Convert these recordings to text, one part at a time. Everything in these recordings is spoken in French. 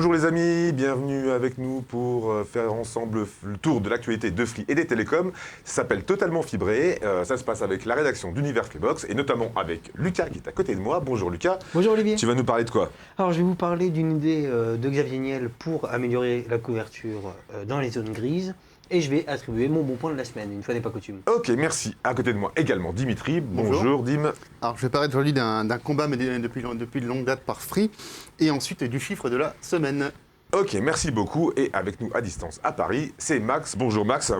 Bonjour les amis, bienvenue avec nous pour faire ensemble le tour de l'actualité de Free et des télécoms. Ça s'appelle Totalement Fibré, ça se passe avec la rédaction d'Univers Freebox et notamment avec Lucas qui est à côté de moi. Bonjour Lucas. Bonjour Olivier. Tu vas nous parler de quoi? Alors je vais vous parler d'une idée de Xavier Niel pour améliorer la couverture dans les zones grises et je vais attribuer mon bon point de la semaine, une fois n'est pas coutume. Ok, merci. À côté de moi également Dimitri. Bonjour Dim. Alors, je vais parler aujourd'hui d'un combat mené depuis de longue date par Free, et ensuite du chiffre de la semaine. Ok, merci beaucoup. Et avec nous à distance à Paris, c'est Max. Bonjour Max.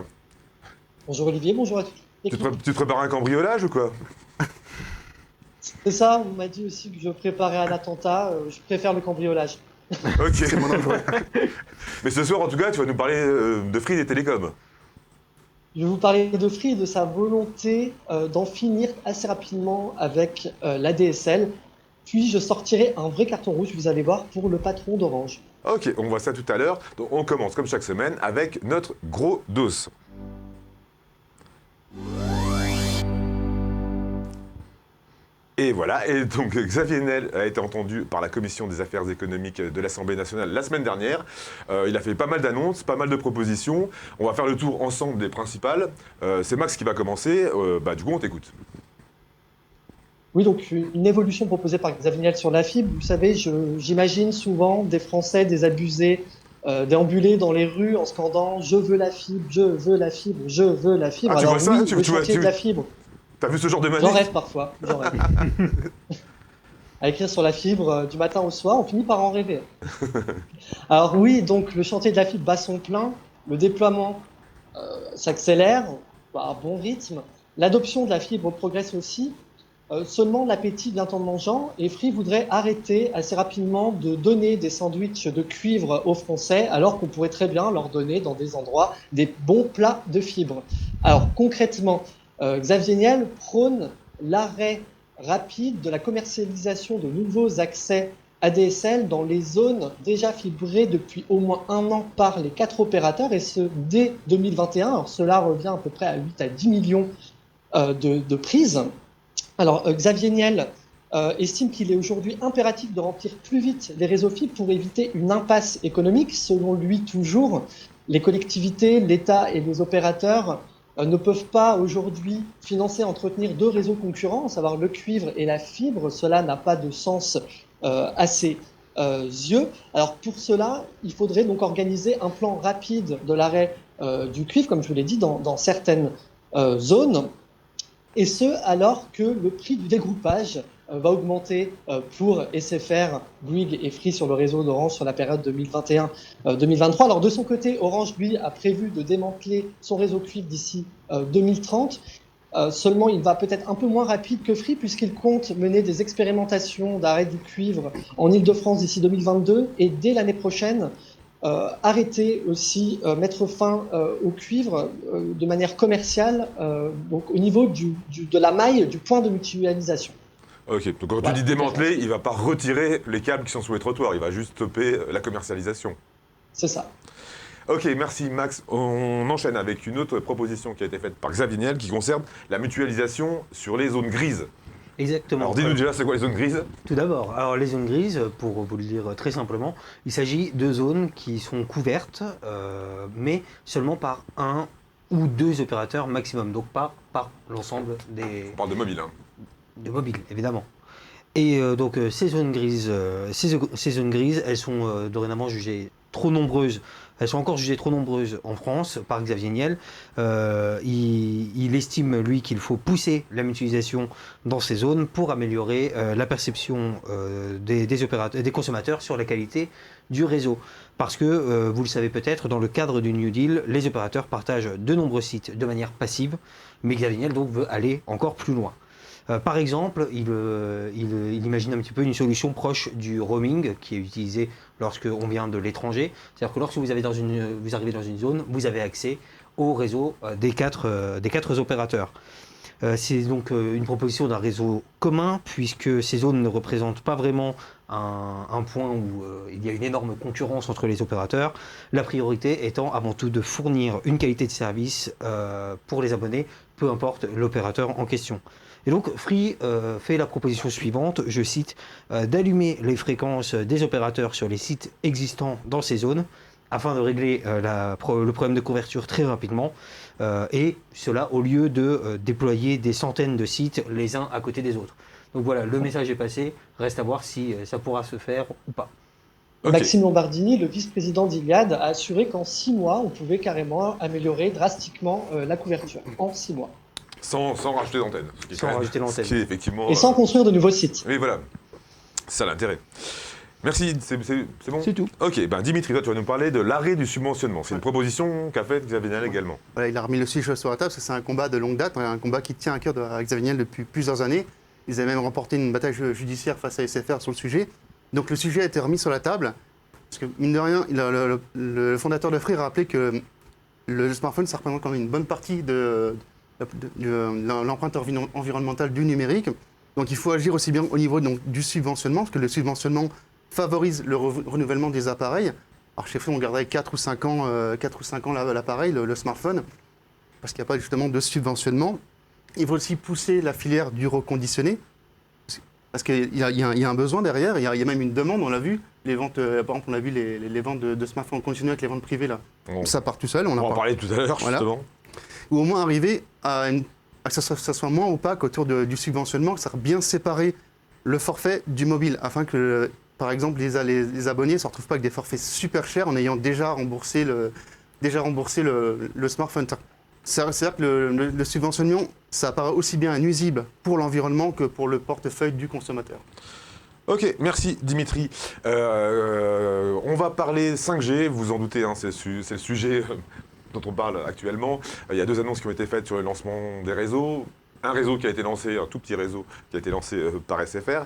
Bonjour Olivier, bonjour à tous. Tu te prépares un cambriolage ou quoi? C'est ça, on m'a dit aussi que je préparais un attentat, je préfère le cambriolage. Ok, c'est mon endroit. Mais ce soir en tout cas, tu vas nous parler de Free et des télécoms. Je vais vous parler de Free et de sa volonté d'en finir assez rapidement avec l'ADSL. Puis je sortirai un vrai carton rouge, vous allez voir, pour le patron d'Orange. Ok, on voit ça tout à l'heure. Donc on commence comme chaque semaine avec notre gros dos. Et voilà, et donc Xavier Niel a été entendu par la Commission des affaires économiques de l'Assemblée nationale la semaine dernière. Il a fait pas mal d'annonces, pas mal de propositions. On va faire le tour ensemble des principales. C'est Max qui va commencer. Du coup, on t'écoute. Oui, donc une évolution proposée par Xavier Niel sur la fibre. Vous savez, j'imagine souvent des Français désabusés déambuler dans les rues en scandant « Je veux la fibre, je veux la fibre, je veux la fibre ». Ah, tu Alors vois ça, oui, le chantier de la fibre. T'as vu ce genre de manif? J'en rêve parfois, j'en rêve. À écrire sur la fibre du matin au soir, on finit par en rêver. Alors oui, donc le chantier de la fibre bat son plein, le déploiement s'accélère à bon rythme, l'adoption de la fibre progresse aussi, seulement l'appétit vient en mangeant et Free voudrait arrêter assez rapidement de donner des sandwichs de cuivre aux Français alors qu'on pourrait très bien leur donner dans des endroits des bons plats de fibre. Alors concrètement, Xavier Niel prône l'arrêt rapide de la commercialisation de nouveaux accès ADSL dans les zones déjà fibrées depuis au moins un an par les 4 opérateurs, et ce dès 2021. Alors cela revient à peu près à 8 à 10 millions de prises. Alors Xavier Niel estime qu'il est aujourd'hui impératif de remplir plus vite les réseaux fibres pour éviter une impasse économique. Selon lui toujours, les collectivités, l'État et les opérateurs ne peuvent pas aujourd'hui financer, entretenir 2 réseaux concurrents, à savoir le cuivre et la fibre. Cela n'a pas de sens à ses yeux. Alors pour cela, il faudrait donc organiser un plan rapide de l'arrêt du cuivre, comme je vous l'ai dit, dans certaines zones, et ce alors que le prix du dégroupage va augmenter pour SFR, Bouygues et Free sur le réseau d'Orange sur la période 2021-2023. Alors de son côté, Orange, lui, a prévu de démanteler son réseau cuivre d'ici 2030. Seulement, il va peut-être un peu moins rapide que Free puisqu'il compte mener des expérimentations d'arrêt du cuivre en Île-de-France d'ici 2022 et dès l'année prochaine, arrêter aussi, mettre fin au cuivre de manière commerciale, donc au niveau de la maille du point de mutualisation. Ok, donc quand tu dis démanteler, il va pas retirer les câbles qui sont sous les trottoirs, il va juste stopper la commercialisation. C'est ça. Ok, merci Max. On enchaîne avec une autre proposition qui a été faite par Xavier Niel qui concerne la mutualisation sur les zones grises. Exactement. Alors dis-nous déjà, c'est quoi les zones grises? Tout d'abord, alors les zones grises, pour vous le dire très simplement, il s'agit de zones qui sont couvertes, mais seulement par 1 ou 2 opérateurs maximum, donc pas par l'ensemble des... On parle de mobile, hein. De mobile, évidemment. Et donc ces zones grises, elles sont dorénavant jugées trop nombreuses. Elles sont encore jugées trop nombreuses en France par Xavier Niel. Il estime, lui, qu'il faut pousser la mutualisation dans ces zones pour améliorer la perception des opérateurs, des consommateurs sur la qualité du réseau. Parce que, vous le savez peut-être, dans le cadre du New Deal, les opérateurs partagent de nombreux sites de manière passive, mais Xavier Niel donc veut aller encore plus loin. Par exemple, il imagine un petit peu une solution proche du roaming qui est utilisé lorsque on vient de l'étranger. C'est-à-dire que lorsque vous arrivez dans une zone, vous avez accès au réseau des quatre opérateurs. C'est donc une proposition d'un réseau commun puisque ces zones ne représentent pas vraiment un point où il y a une énorme concurrence entre les opérateurs. La priorité étant avant tout de fournir une qualité de service pour les abonnés peu importe l'opérateur en question. Et donc Free fait la proposition suivante, je cite, d'allumer les fréquences des opérateurs sur les sites existants dans ces zones afin de régler le problème de couverture très rapidement, et cela au lieu de déployer des centaines de sites les uns à côté des autres. Donc voilà, le message est passé, reste à voir si ça pourra se faire ou pas. Ok. Maxime Lombardini, le vice-président d'Iliad, a assuré qu'en 6 mois, on pouvait carrément améliorer drastiquement la couverture. En 6 mois. Sans rajouter d'antenne. Sans rajouter l'antenne. Ce qui est effectivement... Et sans construire de nouveaux sites. Oui, voilà. C'est ça l'intérêt. Merci, c'est bon? C'est tout. Ok, Dimitri, toi, tu vas nous parler de l'arrêt du subventionnement. C'est une proposition qu'a faite Xavier Niel également. Voilà, il a remis le sujet sur la table parce que c'est un combat de longue date, un combat qui tient à cœur à Xavier Niel depuis plusieurs années. Ils avaient même remporté une bataille judiciaire face à SFR sur le sujet. Donc le sujet a été remis sur la table parce que, mine de rien, le fondateur de Free a rappelé que le smartphone, ça représente quand même une bonne partie de l'empreinte environnementale du numérique. Donc il faut agir aussi bien au niveau du subventionnement, parce que le subventionnement favorise le renouvellement des appareils. Alors chez Free, on garderait 4 ou 5 ans l'appareil, le smartphone, parce qu'il n'y a pas justement de subventionnement. Il faut aussi pousser la filière du reconditionné, parce qu'il y a un besoin derrière, il y a même une demande, on l'a vu. Les ventes, par exemple, on a vu les ventes de smartphones reconditionnés avec les ventes privées, là. Ça part tout seul. On en parlait tout à l'heure, voilà. Justement. Ou au moins arriver à que ça soit moins opaque autour du subventionnement, que ça soit bien séparer le forfait du mobile, afin que, par exemple, les abonnés ne se retrouvent pas avec des forfaits super chers en ayant déjà remboursé le smartphone. C'est-à-dire que le subventionnement, ça apparaît aussi bien nuisible pour l'environnement que pour le portefeuille du consommateur. Ok, merci Dimitri. On va parler 5G, vous en doutez, c'est le sujet dont on parle actuellement. Il y a 2 annonces qui ont été faites sur le lancement des réseaux. Un réseau qui a été lancé, un tout petit réseau qui a été lancé par SFR.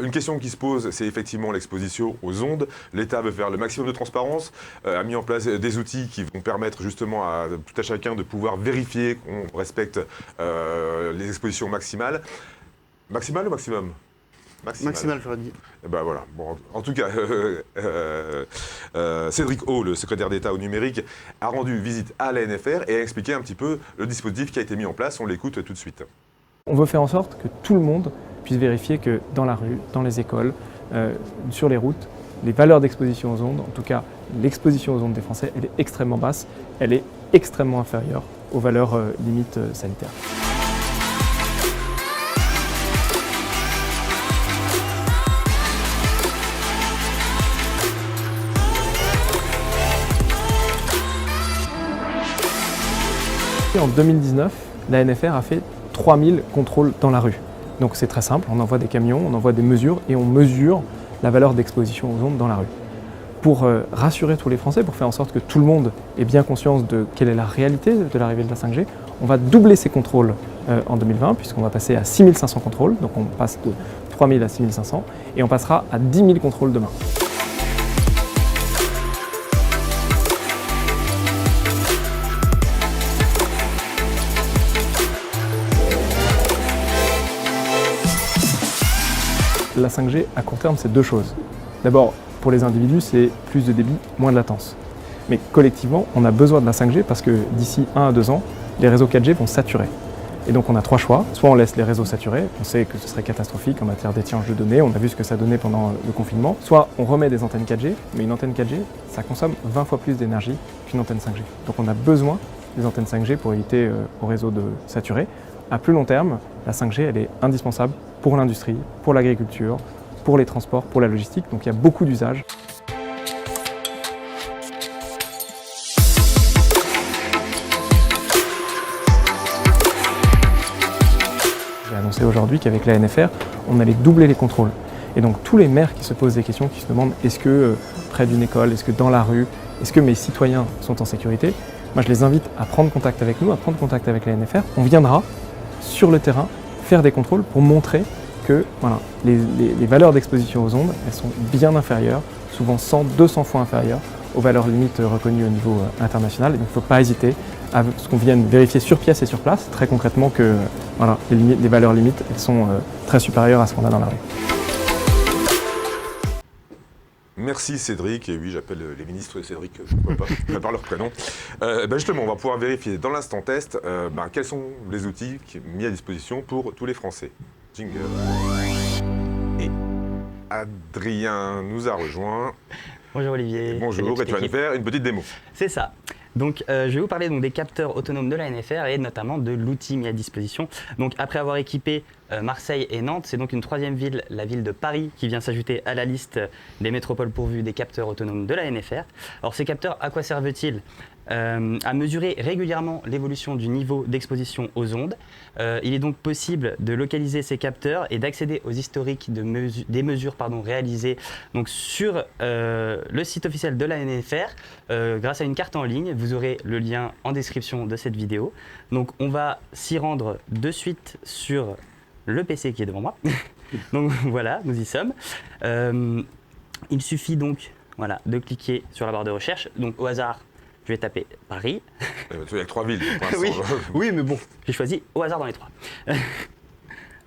Une question qui se pose, c'est effectivement l'exposition aux ondes. L'État veut faire le maximum de transparence, a mis en place des outils qui vont permettre justement à tout à chacun de pouvoir vérifier qu'on respecte les expositions maximales. Maximale ou maximum ? Maximal, j'aurais dit. Voilà. Bon, en tout cas, Cédric O, le secrétaire d'État au numérique, a rendu visite à l'ANFR et a expliqué un petit peu le dispositif qui a été mis en place. On l'écoute tout de suite. On veut faire en sorte que tout le monde puisse vérifier que dans la rue, dans les écoles, sur les routes, les valeurs d'exposition aux ondes, en tout cas l'exposition aux ondes des Français, elle est extrêmement basse, elle est extrêmement inférieure aux valeurs limites sanitaires. En 2019, l'ANFR a fait 3000 contrôles dans la rue. Donc c'est très simple, on envoie des camions, on envoie des mesures et on mesure la valeur d'exposition aux ondes dans la rue. Pour rassurer tous les Français, pour faire en sorte que tout le monde ait bien conscience de quelle est la réalité de l'arrivée de la 5G, on va doubler ces contrôles en 2020, puisqu'on va passer à 6500 contrôles, donc on passe de 3000 à 6500, et on passera à 10 000 contrôles demain. La 5G, à court terme, c'est 2 choses. D'abord, pour les individus, c'est plus de débit, moins de latence. Mais collectivement, on a besoin de la 5G parce que d'ici 1 à 2 ans, les réseaux 4G vont saturer. Et donc on a 3 choix. Soit on laisse les réseaux saturés, on sait que ce serait catastrophique en matière d'échange de données, on a vu ce que ça donnait pendant le confinement. Soit on remet des antennes 4G, mais une antenne 4G, ça consomme 20 fois plus d'énergie qu'une antenne 5G. Donc on a besoin des antennes 5G pour éviter au réseau de saturer. À plus long terme, la 5G, elle est indispensable pour l'industrie, pour l'agriculture, pour les transports, pour la logistique. Donc il y a beaucoup d'usages. J'ai annoncé aujourd'hui qu'avec l'ANFR, on allait doubler les contrôles. Et donc tous les maires qui se posent des questions, qui se demandent est-ce que près d'une école, est-ce que dans la rue, est-ce que mes citoyens sont en sécurité, moi je les invite à prendre contact avec nous, à prendre contact avec l'ANFR. On viendra sur le terrain faire des contrôles pour montrer que voilà, les valeurs d'exposition aux ondes, elles sont bien inférieures, souvent 100, 200 fois inférieures aux valeurs limites reconnues au niveau international. Et donc il ne faut pas hésiter à ce qu'on vienne vérifier sur pièce et sur place, très concrètement que voilà, les valeurs limites, elles sont très supérieures à ce qu'on a dans la rue. Merci Cédric, et oui j'appelle les ministres Cédric, pourquoi pas, par leur prénom. Justement, on va pouvoir vérifier dans l'instant test quels sont les outils mis à disposition pour tous les Français. Jingle. Et Adrien nous a rejoint. Bonjour Olivier. Bonjour, et tu vas nous faire une petite démo. C'est ça. Donc, je vais vous parler des capteurs autonomes de la NFR et notamment de l'outil mis à disposition. Donc, après avoir équipé Marseille et Nantes, c'est donc une troisième ville, la ville de Paris, qui vient s'ajouter à la liste des métropoles pourvues des capteurs autonomes de la NFR. Alors, ces capteurs, à quoi servent-ils ? À mesurer régulièrement l'évolution du niveau d'exposition aux ondes. Il est donc possible de localiser ces capteurs et d'accéder aux historiques des mesures réalisées donc, sur le site officiel de la NFR grâce à une carte en ligne. Vous aurez le lien en description de cette vidéo. Donc on va s'y rendre de suite sur le PC qui est devant moi. Donc voilà, nous y sommes. Il suffit donc de cliquer sur la barre de recherche. Donc au hasard, je vais taper Paris. Tu as 3 villes. Oui, mais bon, j'ai choisi au hasard dans les 3.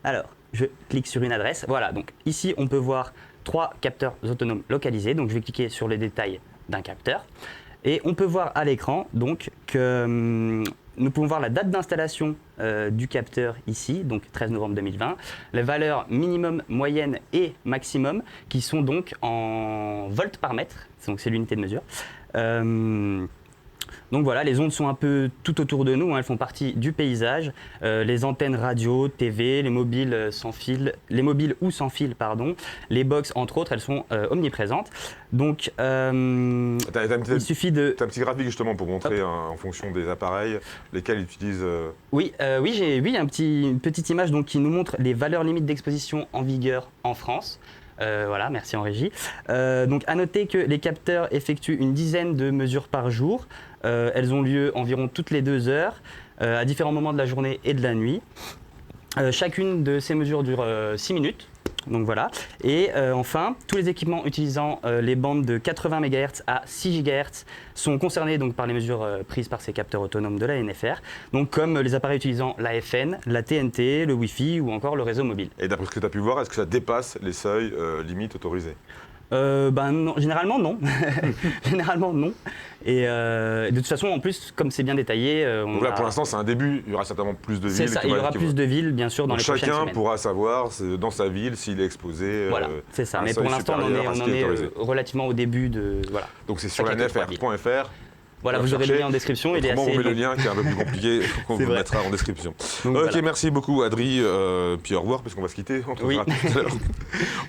Alors, je clique sur une adresse. Voilà, donc ici, on peut voir 3 capteurs autonomes localisés. Donc, je vais cliquer sur les détails d'un capteur. Et on peut voir à l'écran donc que nous pouvons voir la date d'installation du capteur ici, donc 13 novembre 2020, les valeurs minimum, moyenne et maximum qui sont donc en volts par mètre, donc c'est l'unité de mesure. Donc voilà, les ondes sont un peu tout autour de nous, elles font partie du paysage. Les antennes radio, TV, les mobiles sans fil, les mobiles ou sans fil, pardon, les box entre autres, elles sont omniprésentes. Donc il suffit de... Tu as un petit graphique justement pour montrer en fonction des appareils lesquels ils utilisent. Oui, j'ai une petite image donc, qui nous montre les valeurs limites d'exposition en vigueur en France. Voilà, merci en régie. Donc à noter que les capteurs effectuent une dizaine de mesures par jour. Elles ont lieu environ toutes les 2 heures, à différents moments de la journée et de la nuit. Chacune de ces mesures dure 6 minutes. Donc voilà. Et enfin, tous les équipements utilisant les bandes de 80 MHz à 6 GHz sont concernés donc, par les mesures prises par ces capteurs autonomes de la NFR, donc comme les appareils utilisant la FN, la TNT, le Wi-Fi ou encore le réseau mobile. Et d'après ce que tu as pu voir, est-ce que ça dépasse les seuils limites autorisés ? Non, généralement non. Généralement non. Et de toute façon, en plus, comme c'est bien détaillé... Donc là, pour l'instant, c'est un début. Il y aura certainement plus de villes. C'est ça, il y aura plus de villes, bien sûr, dans les prochaines semaines. Chacun pourra savoir dans sa ville s'il est exposé. Voilà, c'est ça. Mais pour l'instant, on en est relativement au début de... Voilà. Donc c'est sur la nfr.fr. Voilà, vous aurez le lien en description. Il est assez... on met le lien qui est un peu plus compliqué, qu'on vous mettra en description. Donc, ok, merci beaucoup Adri, puis au revoir, parce qu'on va se quitter. On tout à l'heure.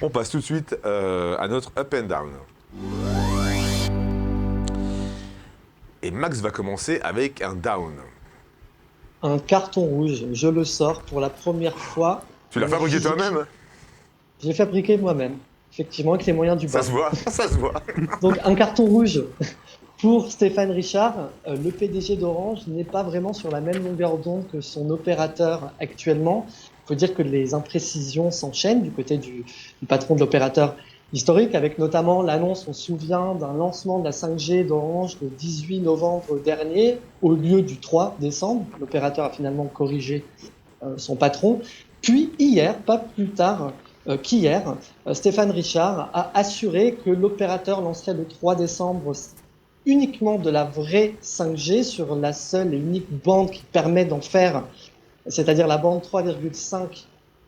On passe tout de suite à notre Up and Down. Et Max va commencer avec un down. Un carton rouge, je le sors pour la première fois. Tu l'as fabriqué toi-même ? Je l'ai fabriqué moi-même, effectivement, avec les moyens du bord. Ça se voit. Donc un carton rouge. Pour Stéphane Richard, le PDG d'Orange n'est pas vraiment sur la même longueur d'onde que son opérateur actuellement. Il faut dire que les imprécisions s'enchaînent du côté du patron de l'opérateur historique, avec notamment l'annonce, on se souvient, d'un lancement de la 5G d'Orange le 18 novembre dernier, au lieu du 3 décembre. L'opérateur a finalement corrigé son patron. Puis hier, pas plus tard qu'hier, Stéphane Richard a assuré que l'opérateur lancerait le 3 décembre uniquement de la vraie 5G sur la seule et unique bande qui permet d'en faire, c'est-à-dire la bande 3,5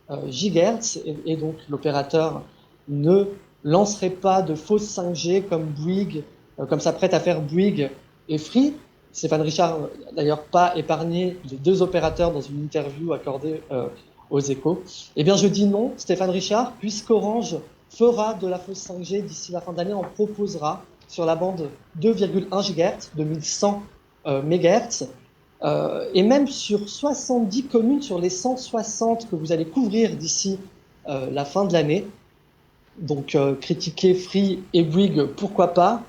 GHz, et donc l'opérateur ne lancerait pas de fausses 5G comme Bouygues, comme s'apprête à faire Bouygues et Free. Stéphane Richard n'a d'ailleurs pas épargné les 2 opérateurs dans une interview accordée aux Échos. Eh bien je dis non, Stéphane Richard, puisqu'Orange fera de la fausse 5G d'ici la fin d'année, on proposera sur la bande 2,1 GHz, 2100 MHz, et même sur 70 communes sur les 160 que vous allez couvrir d'ici la fin de l'année. Donc critiquer Free et Bouygues, pourquoi pas,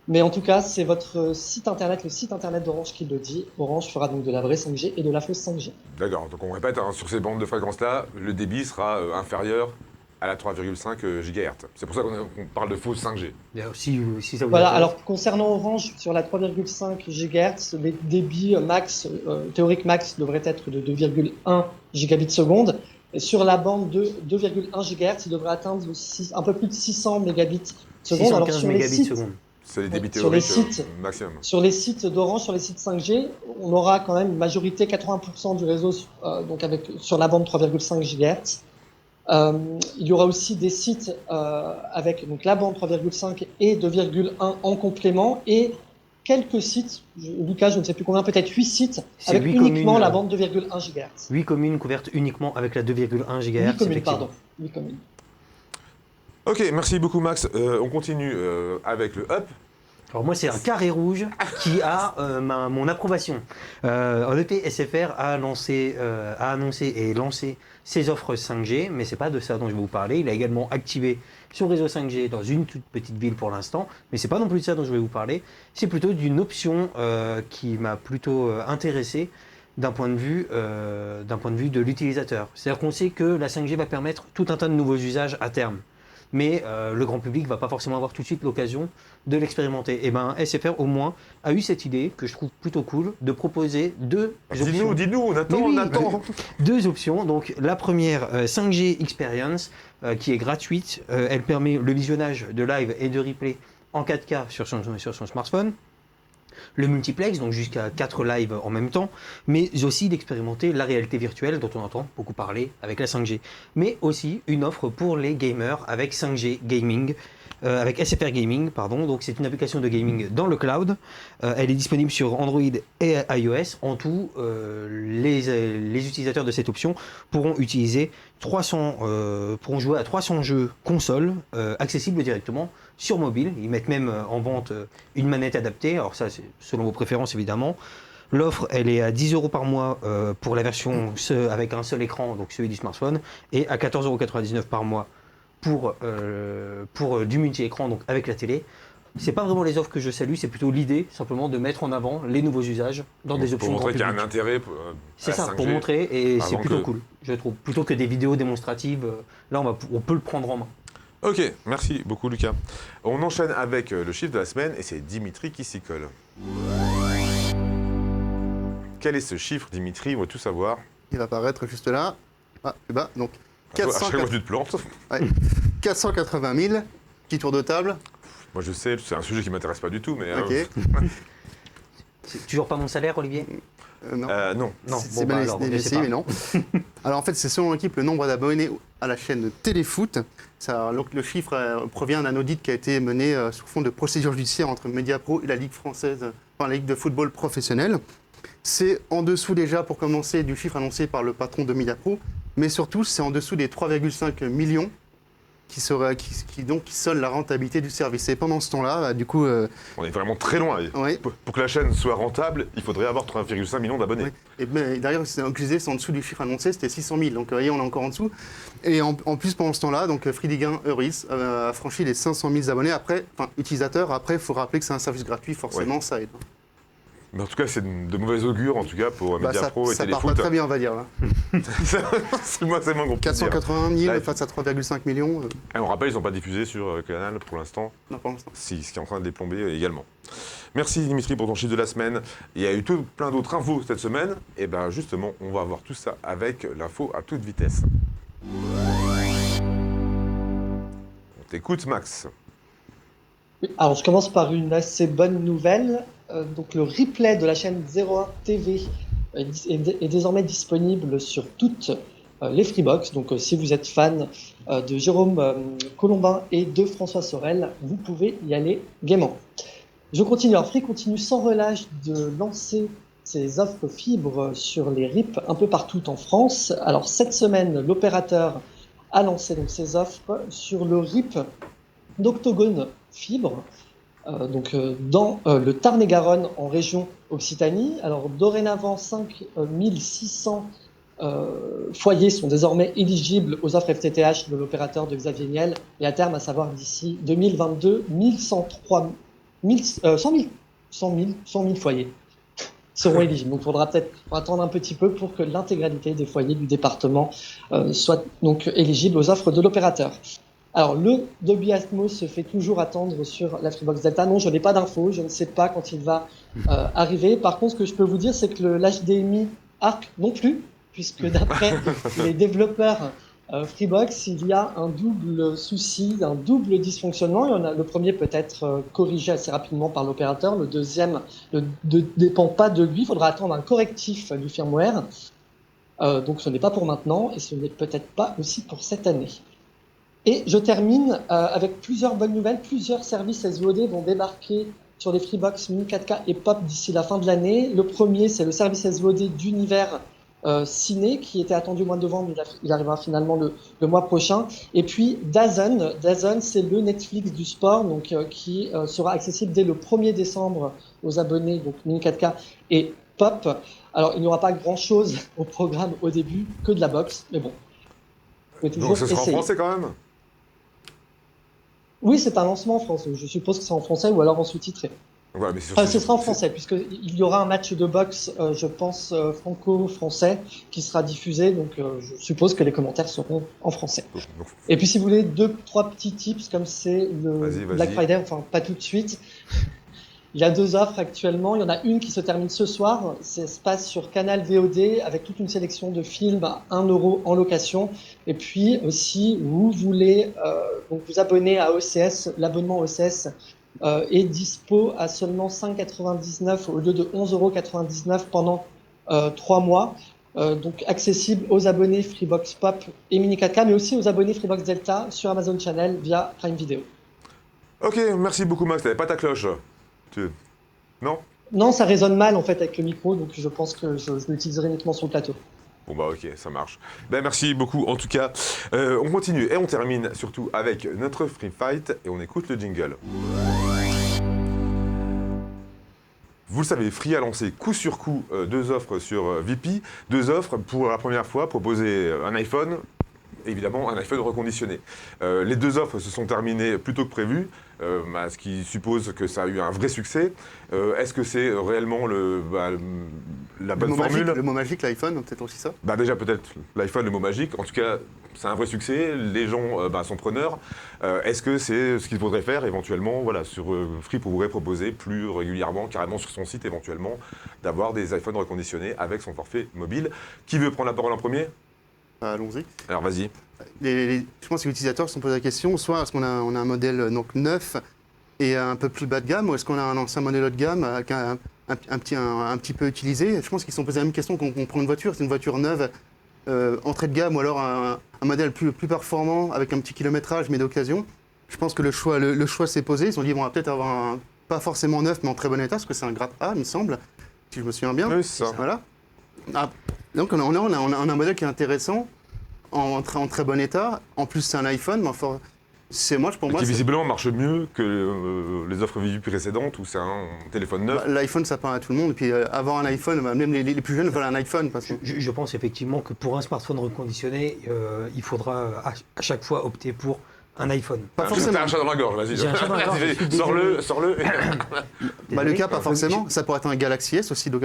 mais en tout cas c'est votre site internet, le site internet d'Orange qui le dit. Orange fera donc de la vraie 5G et de la fausse 5G. D'accord, donc on répète, sur ces bandes de fréquence-là, le débit sera inférieur à la 3,5 GHz. C'est pour ça qu'on parle de fausse 5G. Si ça vous voilà, intéresse. alors concernant Orange, sur la 3,5 GHz, les débits max, théorique max devrait être de 2,1 gigabits seconde. Et sur la bande de 2,1 GHz, il devrait atteindre un peu plus de 600 mégabits secondes. 615 mégabits secondes. C'est les débits sur les théoriques sites, maximum. Sur les sites d'Orange, sur les sites 5G, on aura quand même une majorité, 80% du réseau donc sur la bande 3,5 GHz. Il y aura aussi des sites avec donc, la bande 3,5 et 2,1 en complément et quelques sites, Lucas, je ne sais plus combien, peut-être 8 sites avec uniquement la bande 2,1 GHz. 8 communes couvertes uniquement avec la 2,1 GHz. 8 communes, pardon. 8 communes. Ok, merci beaucoup Max. On continue avec le Up. Alors moi, c'est un carré rouge qui a mon approbation. En effet, SFR a annoncé et lancé ses offres 5G, mais c'est pas de ça dont je vais vous parler. Il a également activé son réseau 5G dans une toute petite ville pour l'instant, mais c'est pas non plus de ça dont je vais vous parler. C'est plutôt d'une option qui m'a plutôt intéressé d'un point de vue de l'utilisateur. C'est-à-dire qu'on sait que la 5G va permettre tout un tas de nouveaux usages à terme. Mais le grand public ne va pas forcément avoir tout de suite l'occasion de l'expérimenter. Et bien, SFR, au moins, a eu cette idée, que je trouve plutôt cool, de proposer deux options. Dis-nous, on attend. Deux options. Donc, la première, 5G Experience, qui est gratuite. Elle permet le visionnage de live et de replay en 4K sur son smartphone. Le multiplex, donc jusqu'à 4 lives en même temps, mais aussi d'expérimenter la réalité virtuelle dont on entend beaucoup parler avec la 5G. Mais aussi une offre pour les gamers avec 5G Gaming, avec SFR Gaming, pardon. Donc c'est une application de gaming dans le cloud. Elle est disponible sur Android et iOS. En tout, les utilisateurs de cette option pourront pourront jouer à 300 jeux consoles accessibles directement sur mobile. Ils mettent même en vente une manette adaptée. Alors ça, c'est selon vos préférences évidemment. L'offre, elle est à 10 € par mois pour la version avec un seul écran, donc celui du smartphone, et à 14,99 € par mois pour du multi-écran, donc avec la télé. C'est pas vraiment les offres que je salue, c'est plutôt l'idée simplement de mettre en avant les nouveaux usages dans des options. Pour montrer qu'il y a un public. intérêt. C'est ça, 5G, pour montrer, et c'est plutôt que... cool, je trouve. Plutôt que des vidéos démonstratives, là on peut le prendre en main. Ok, merci beaucoup Lucas. On enchaîne avec le chiffre de la semaine et c'est Dimitri qui s'y colle. Quel est ce chiffre, Dimitri? On va tout savoir. Il va apparaître juste là. Ah, et bah, donc À chaque fois tu te plantes. Ouais. 480 000. Petit tour de table. Moi je sais, c'est un sujet qui m'intéresse pas du tout, mais... Ok. C'est toujours pas mon salaire, Olivier? Non. Non. Non, C'est bon, bien alors, je sais essayé, pas. mais non. Alors en fait, c'est selon l'équipe le nombre d'abonnés à la chaîne Téléfoot. Donc, le chiffre provient d'un audit qui a été mené sous fond de procédure judiciaire entre Mediapro et la Ligue française, enfin la Ligue de football professionnel. C'est en dessous déjà, pour commencer, du chiffre annoncé par le patron de Mediapro, mais surtout c'est en dessous des 3,5 millions qui sonnent la rentabilité du service. Et pendant ce temps-là, du coup... On est vraiment très loin. Ouais. Pour que la chaîne soit rentable, il faudrait avoir 3,5 millions d'abonnés. Oui. Et d'ailleurs, c'est en dessous du chiffre annoncé, c'était 600 000. Donc, vous voyez, on est encore en dessous. Et en plus, pendant ce temps-là, donc Friedingen Euris a franchi les 500 000 abonnés. Utilisateurs. Après, il faut rappeler que c'est un service gratuit, forcément, ça aide. Mais en tout cas, c'est de mauvais augure, en tout cas, pour Mediapro et ça part Téléfoot. pas très bien, on va dire. Là. c'est moins qu'on peut dire. 480 000 Là, face à 3,5 millions. Et on rappelle, ils n'ont pas diffusé sur Canal pour l'instant. Non, pour l'instant. Ce qui est en train de les plomber également. Merci Dimitri pour ton chiffre de la semaine. Il y a eu plein d'autres infos cette semaine. Et bien justement, on va voir tout ça avec l'info à toute vitesse. On t'écoute Max. Alors, je commence par une assez bonne nouvelle. Donc, le replay de la chaîne 01 TV est désormais disponible sur toutes les Freebox. Donc, si vous êtes fan de Jérôme Colombin et de François Sorel, vous pouvez y aller gaiement. Je continue. Alors, Free continue sans relâche de lancer ses offres fibres sur les RIP un peu partout en France. Alors, cette semaine, l'opérateur a lancé donc ses offres sur le RIP d'Octogone Fibre. Dans le Tarn-et-Garonne en région Occitanie. Alors dorénavant 5600 foyers sont désormais éligibles aux offres FTTH de l'opérateur de Xavier Niel et à terme, à savoir d'ici 2022, 100 000 foyers seront éligibles. Donc il faudra peut-être attendre un petit peu pour que l'intégralité des foyers du département soient donc éligibles aux offres de l'opérateur. Alors, le Dolby Atmos se fait toujours attendre sur la Freebox Delta. Non, je n'ai pas d'infos, je ne sais pas quand il va arriver. Par contre, ce que je peux vous dire, c'est que l'HDMI ARC non plus puisque d'après les développeurs Freebox, il y a un double souci, un double dysfonctionnement. Le premier peut être corrigé assez rapidement par l'opérateur, le deuxième ne dépend pas de lui, il faudra attendre un correctif du firmware. Donc ce n'est pas pour maintenant et ce n'est peut-être pas aussi pour cette année. Et je termine avec plusieurs bonnes nouvelles. Plusieurs services SVOD vont débarquer sur les Freebox Mini 4K et Pop d'ici la fin de l'année. Le premier, c'est le service SVOD d'univers Ciné, qui était attendu au mois de novembre, il arrivera finalement le mois prochain. Et puis DAZN. DAZN, c'est le Netflix du sport, donc qui sera accessible dès le 1er décembre aux abonnés, donc Mini 4K et Pop. Alors, il n'y aura pas grand-chose au programme au début, que de la box, mais bon. Donc ce sera en français quand même? Oui, c'est un lancement en français. Je suppose que c'est en français ou alors en sous-titré. Ouais, mais Ce sera en français, puisqu'il y aura un match de boxe, je pense, franco-français, qui sera diffusé. Donc, je suppose que les commentaires seront en français. Donc, Et puis, si vous voulez, 2-3 petits tips, comme c'est le Vas-y. Black Friday, enfin, pas tout de suite. Il y a 2 offres actuellement. Il y en a une qui se termine ce soir. Ça se passe sur Canal VOD avec toute une sélection de films à 1 € en location. Et puis aussi, vous voulez donc vous abonner à OCS. L'abonnement OCS est dispo à seulement 5,99 € au lieu de 11,99 € pendant 3 mois. Donc accessible aux abonnés Freebox Pop et Mini 4K, mais aussi aux abonnés Freebox Delta sur Amazon Channel via Prime Video. Ok, merci beaucoup Max, t'avais pas ta cloche. Non? Non, ça résonne mal en fait avec le micro, donc je pense que je l'utiliserai uniquement sur le plateau. Bon bah ok, ça marche. Ben merci beaucoup en tout cas. On continue et on termine surtout avec notre Free Fight et on écoute le jingle. Vous le savez, Free a lancé coup sur coup 2 offres sur VP. 2 offres pour la première fois proposer un iPhone, évidemment un iPhone reconditionné. Les 2 offres se sont terminées plus tôt que prévu, ce qui suppose que ça a eu un vrai succès. Est-ce que c'est réellement la bonne formule? Le mot magique, l'iPhone, peut-être aussi ça? Bah déjà peut-être l'iPhone, le mot magique. En tout cas, c'est un vrai succès. Les gens sont preneurs. Est-ce que c'est ce qu'il faudrait faire éventuellement, voilà, sur Free pourrait proposer plus régulièrement, carrément sur son site éventuellement, d'avoir des iPhones reconditionnés avec son forfait mobile. Qui veut prendre la parole en premier? Allons-y. Alors vas-y. Je pense que les utilisateurs se sont posé la question, soit est-ce qu'on a un modèle donc neuf et un peu plus bas de gamme, ou est-ce qu'on a un ancien modèle haut de gamme avec un petit peu utilisé? Je pense qu'ils se sont posé la même question qu'on prend une voiture. C'est une voiture neuve, entrée de gamme, ou alors un modèle plus performant avec un petit kilométrage mais d'occasion. Je pense que le choix s'est posé. Ils se sont dit, bon, on va peut-être avoir pas forcément neuf mais en très bon état, parce que c'est un grade A, il me semble, si je me souviens bien. Oui, c'est ça. Voilà. Donc on a un modèle qui est intéressant, en très bon état. En plus, c'est un iPhone, mais enfin, pour moi, qui visiblement marche mieux que les offres VP précédentes où c'est un téléphone neuf. L'iPhone, ça parle à tout le monde. Et puis avoir un iPhone, même les plus jeunes veulent un iPhone. Parce que... Je pense effectivement que pour un smartphone reconditionné, il faudra à chaque fois opter pour un iPhone. Pas forcément. T'as un chat dans la gorge, vas-y. J'ai un chat dans la gorge. Sors-le. Le cas, pas forcément. Ça pourrait être un Galaxy S aussi. Donc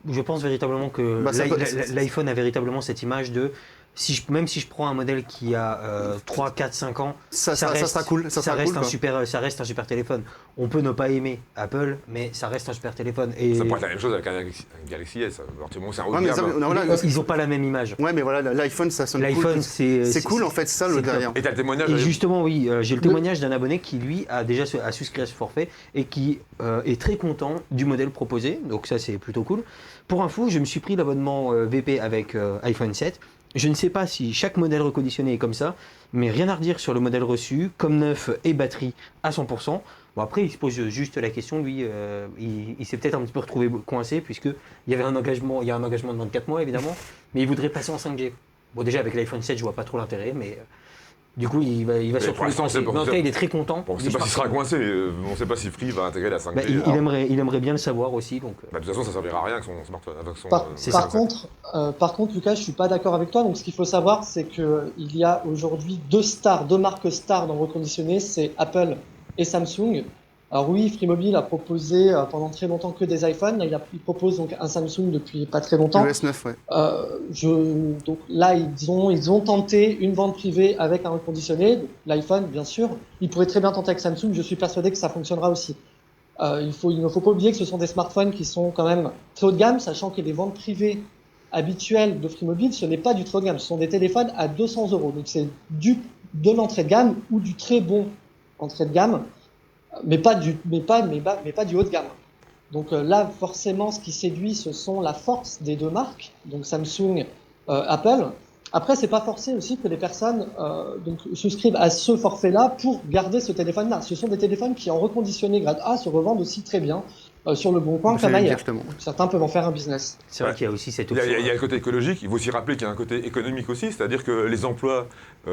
je pense véritablement que l'iPhone a véritablement cette image de... Même si je prends un modèle qui a 3, 4, 5 ans, ça sera cool. Ça reste un super téléphone. On peut ne pas aimer Apple, mais ça reste un super téléphone. Et ça pourrait être la même chose avec un Galaxy S. C'est un haut de gamme. Ils n'ont pas la même image. Ouais, mais voilà, l'iPhone, ça sonne cool. L'iPhone, c'est cool, en fait, ça, le derrière. Et t'as le témoignage. Et justement, oui, j'ai le témoignage d'un abonné qui, lui, a déjà souscrit à ce forfait et qui est très content du modèle proposé. Donc ça, c'est plutôt cool. Pour info, je me suis pris l'abonnement VP avec iPhone 7. Je ne sais pas si chaque modèle reconditionné est comme ça, mais rien à redire sur le modèle reçu, comme neuf et batterie à 100%. Bon, après, il se pose juste la question, lui, il s'est peut-être un petit peu retrouvé coincé, puisqu'il y avait un engagement de 24 mois, évidemment, mais il voudrait passer en 5G. Bon, déjà, avec l'iPhone 7, je vois pas trop l'intérêt, mais... Du coup, il va se retrouver coincé. Mais en tout cas, il est très content. Bon, on ne sait pas s'il sera coincé, on ne sait pas si Free va intégrer la 5G. Il aimerait bien le savoir aussi. Donc... de toute façon, ça ne servira à rien avec son smartphone. Par contre, Lucas, je ne suis pas d'accord avec toi. Donc, ce qu'il faut savoir, c'est qu'il y a aujourd'hui 2 marques stars dans le reconditionné, c'est Apple et Samsung. Alors oui, Free Mobile a proposé pendant très longtemps que des iPhones. Là, il propose donc un Samsung depuis pas très longtemps. Le S9, ouais. Donc là, ils ont tenté une vente privée avec un reconditionné, l'iPhone bien sûr. Ils pourraient très bien tenter avec Samsung. Je suis persuadé que ça fonctionnera aussi. Il ne faut pas oublier que ce sont des smartphones qui sont quand même très haut de gamme, sachant que les ventes privées habituel de Free Mobile, ce n'est pas du très haut de gamme. Ce sont des téléphones à 200 €. Donc c'est de l'entrée de gamme ou du très bon entrée de gamme, mais pas du haut de gamme. Donc là, forcément, ce qui séduit, ce sont la force des deux marques, donc Samsung, Apple. Après, c'est pas forcé aussi que les personnes donc souscrivent à ce forfait-là pour garder ce téléphone-là. Ce sont des téléphones qui, en reconditionné grade A, se revendent aussi très bien sur le bon coin comme ailleurs. Certains peuvent en faire un business. C'est vrai qu'il y a aussi cette Il option. y a le côté écologique, il faut aussi rappeler qu'il y a un côté économique aussi, c'est-à-dire que les emplois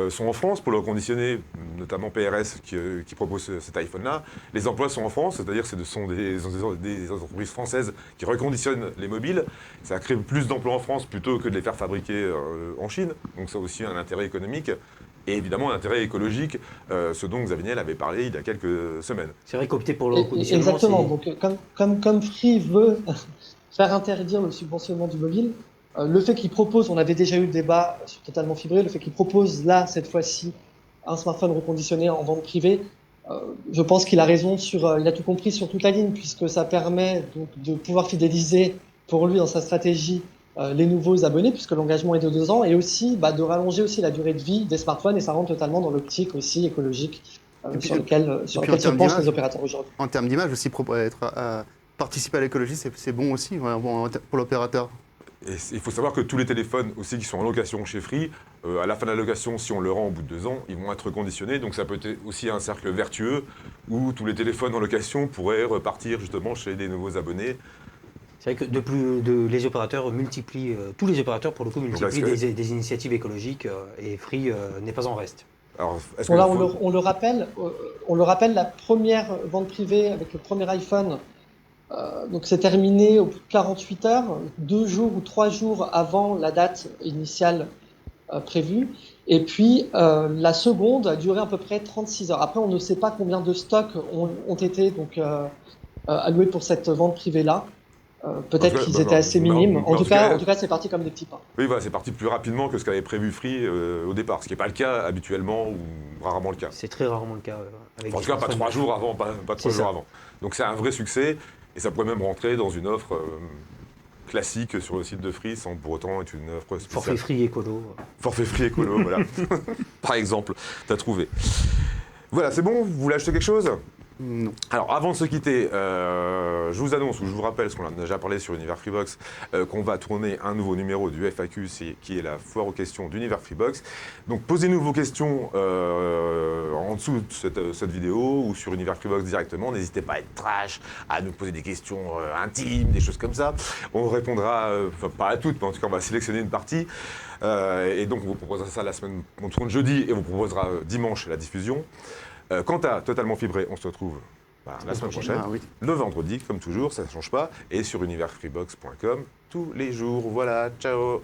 sont en France pour le reconditionner, notamment PRS qui propose cet iPhone-là. Les emplois sont en France, c'est-à-dire que ce sont des entreprises françaises qui reconditionnent les mobiles. Ça crée plus d'emplois en France plutôt que de les faire fabriquer en Chine. Donc ça a aussi un intérêt économique. Et évidemment, un intérêt écologique, ce dont Xavier Niel avait parlé il y a quelques semaines. C'est vrai qu'opter pour le reconditionnement, exactement. Donc, comme Free veut faire interdire le subventionnement du mobile, le fait qu'il propose, on avait déjà eu le débat sur Totalement Fibré, le fait qu'il propose là, cette fois-ci, un smartphone reconditionné en vente privée, je pense qu'il a raison il a tout compris sur toute la ligne, puisque ça permet donc de pouvoir fidéliser pour lui dans sa stratégie les nouveaux abonnés, puisque l'engagement est de 2 ans, et aussi de rallonger aussi la durée de vie des smartphones, et ça rentre totalement dans l'optique aussi écologique sur laquelle se penchent les opérateurs aujourd'hui. En termes d'image aussi, participer à l'écologie, c'est bon aussi pour l'opérateur. Et il faut savoir que tous les téléphones aussi qui sont en location chez Free, à la fin de la location, si on le rend au bout de 2 ans, ils vont être reconditionnés. Donc ça peut être aussi un cercle vertueux où tous les téléphones en location pourraient repartir justement chez des nouveaux abonnés. C'est vrai que les opérateurs multiplient, tous les opérateurs pour le coup multiplient des initiatives écologiques et Free n'est pas en reste. Alors, on le rappelle, la première vente privée avec le premier iPhone, donc c'est terminé au bout de 48 heures, 2 jours ou 3 jours avant la date initiale prévue. Et puis la seconde a duré à peu près 36 heures. Après, on ne sait pas combien de stocks ont été donc alloués pour cette vente privée-là. Peut-être qu'ils étaient assez minimes. En tout cas, c'est parti comme des petits pains. Oui, c'est parti plus rapidement que ce qu'avait prévu Free au départ, ce qui n'est pas le cas habituellement ou rarement le cas. C'est très rarement le cas. En tout cas, pas 3 jours avant, pas 3 jours avant. Donc c'est un vrai succès et ça pourrait même rentrer dans une offre classique sur le site de Free sans pour autant être une offre spéciale. Forfait Free écolo. Forfait Free écolo, voilà. Par exemple, t'as trouvé. Voilà, c'est bon, vous voulez acheter quelque chose ? Non. Alors, avant de se quitter, je vous annonce ou je vous rappelle, parce qu'on en a déjà parlé sur Univers Freebox, qu'on va tourner un nouveau numéro du FAQ, qui est la foire aux questions d'Univers Freebox. Donc, posez-nous vos questions en dessous de cette vidéo ou sur Univers Freebox directement. N'hésitez pas à être trash, à nous poser des questions intimes, des choses comme ça. On répondra, pas à toutes, mais en tout cas, on va sélectionner une partie. Et donc, on vous proposera ça la semaine, on tourne jeudi et on vous proposera dimanche la diffusion. Quant à Totalement Fibré, on se retrouve la semaine prochaine, le vendredi, comme toujours, ça ne change pas, et sur universfreebox.com tous les jours. Voilà, ciao!